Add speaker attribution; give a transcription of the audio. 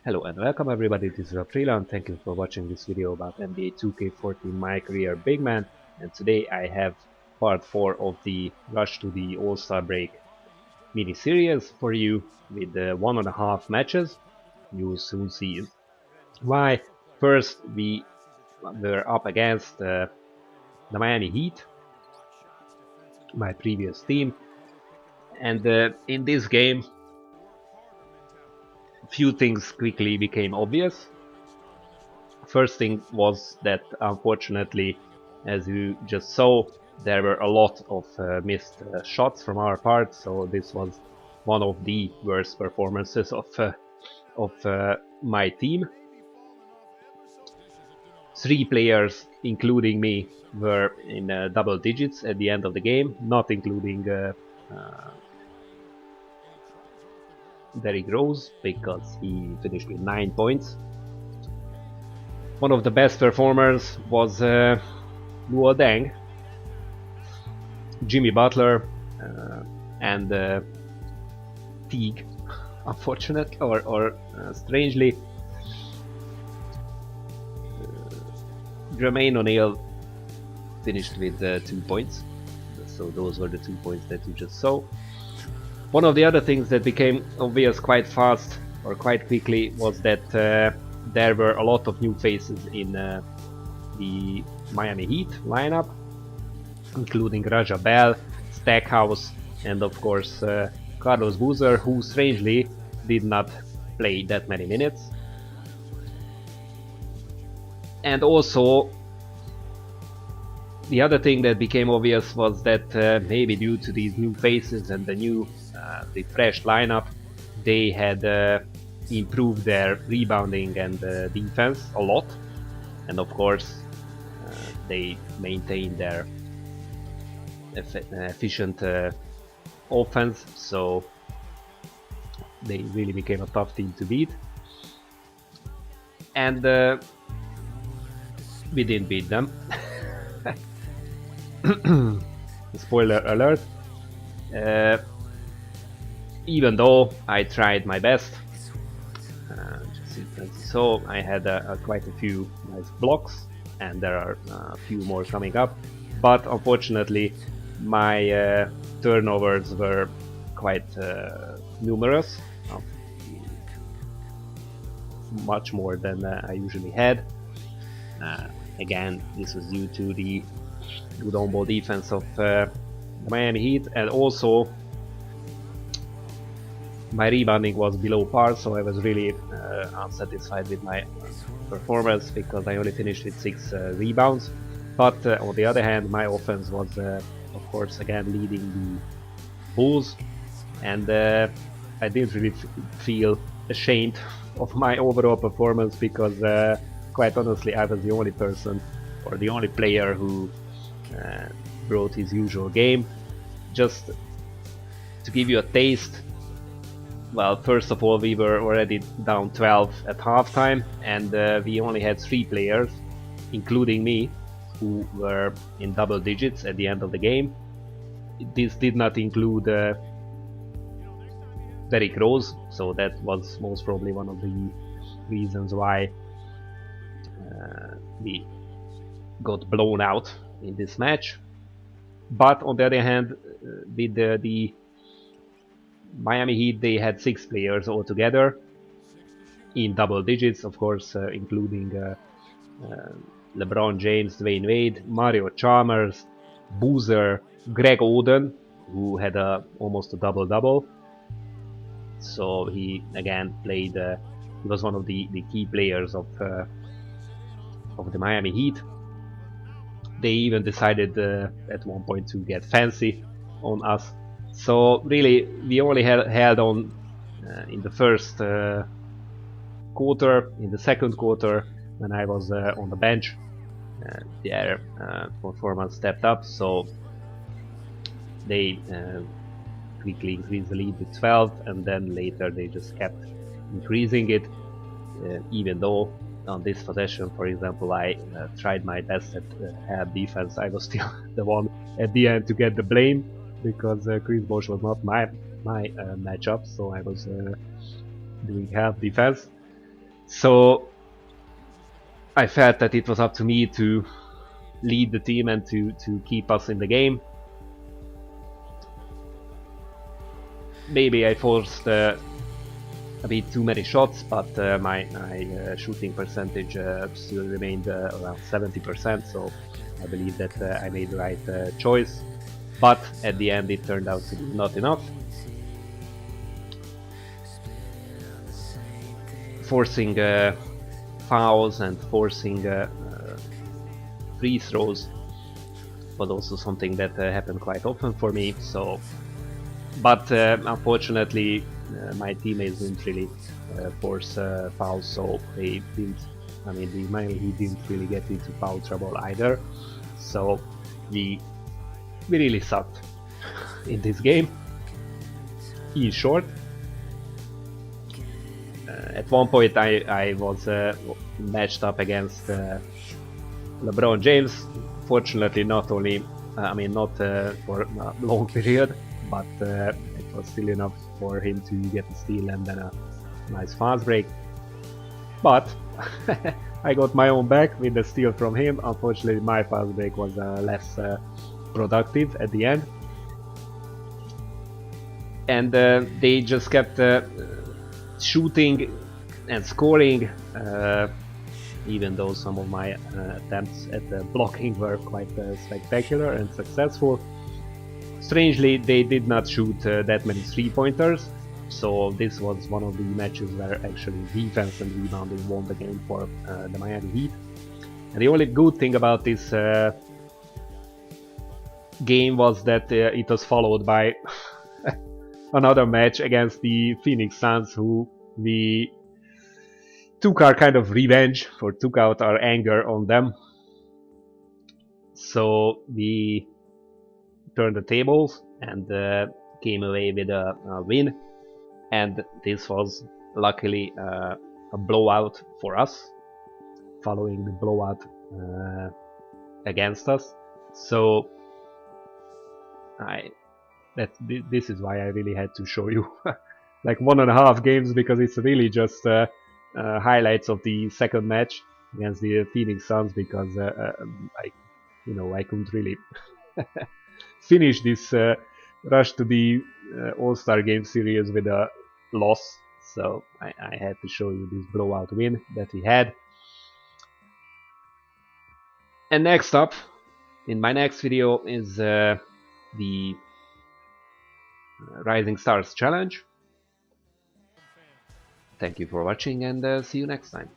Speaker 1: Hello and welcome everybody, this is Aprila and thank you for watching this video about NBA 2K14 My Career Big Man. And today I have part 4 of the Rush to the All-Star Break mini-series for you with 1.5 matches. You'll soon see why. First we were up against the Miami Heat, my previous team, and in this game few things quickly became obvious. First thing was that unfortunately, as you just saw, there were a lot of missed shots from our part, so this was one of the worst performances of my team. 3 players, including me, were in double digits at the end of the game, not including Derrick Rose, because he finished with 9 points. One of the best performers was Luol Deng, Jimmy Butler, and Teague, unfortunately, or strangely. Jermaine O'Neal finished with 2 points, so those were the 2 points that you just saw. One of the other things that became obvious quite fast or quite quickly was that there were a lot of new faces in the Miami Heat lineup, including Raja Bell, Stackhouse, and of course Carlos Boozer, who strangely did not play that many minutes. And also, the other thing that became obvious was that maybe due to these new faces and the fresh lineup, they had improved their rebounding and defense a lot, and of course they maintained their efficient offense, so they really became a tough team to beat. And we didn't beat them. Spoiler alert. Even though I tried my best, so I had quite a few nice blocks, and there are a few more coming up, but unfortunately my turnovers were quite numerous, much more than I usually had. Again, this was due to the good on-ball defense of the Miami Heat, and also my rebounding was below par, so I was really unsatisfied with my performance because I only finished with 6 rebounds. But on the other hand, my offense was of course again leading the Bulls, and I didn't really feel ashamed of my overall performance because quite honestly I was the only person or the only player who brought his usual game. Just to give you a taste, well, first of all, we were already down 12 at halftime, and we only had 3 players, including me, who were in double digits at the end of the game. This did not include Derrick Rose, so that was most probably one of the reasons why we got blown out in this match. But on the other hand, with the Miami Heat, they had 6 players altogether in double digits, of course, including LeBron James, Dwayne Wade, Mario Chalmers, Boozer, Greg Oden, who had almost a double-double. So he again played. He was one of the key players of the Miami Heat. They even decided at one point to get fancy on us. So really, we only held on in the first quarter. In the second quarter, when I was on the bench, their performance stepped up. So they quickly increased the lead to 12, and then later they just kept increasing it. Even though on this possession, for example, I tried my best at half defense, I was still the one at the end to get the blame, because Chris Bosh was not my matchup, so I was doing half defense. So I felt that it was up to me to lead the team and to keep us in the game. Maybe I forced a bit too many shots, but my shooting percentage still remained around 70%, so I believe that I made the right choice. But at the end it turned out to be not enough. Forcing fouls and forcing free throws was also something that happened quite often for me. So, but unfortunately, my teammates didn't really force fouls, so they didn't. I mean, he didn't really get into foul trouble either. So we really sucked in this game. In short, at one point I was matched up against Lebron James. Fortunately, not only, not for a long period, but it was still enough for him to get a steal and then a nice fast break. But I got my own back with the steal from him. Unfortunately, my fast break was less productive at the end. And they just kept shooting and scoring, even though some of my attempts at blocking were quite spectacular and successful. Strangely, they did not shoot that many three-pointers, so this was one of the matches where actually defense and rebounding won the game for the Miami Heat. And the only good thing about this game was that it was followed by another match against the Phoenix Suns, who we took our kind of revenge, or took out our anger on them. So we turned the tables and came away with a win. And this was luckily a blowout for us, following the blowout against us. So this is why I really had to show you like 1.5 games, because it's really just highlights of the second match against the Phoenix Suns, because I couldn't really finish this rush to the All-Star Game series with a loss, so I had to show you this blowout win that we had. And next up, in my next video, is the Rising Stars Challenge. Thank you for watching, and see you next time.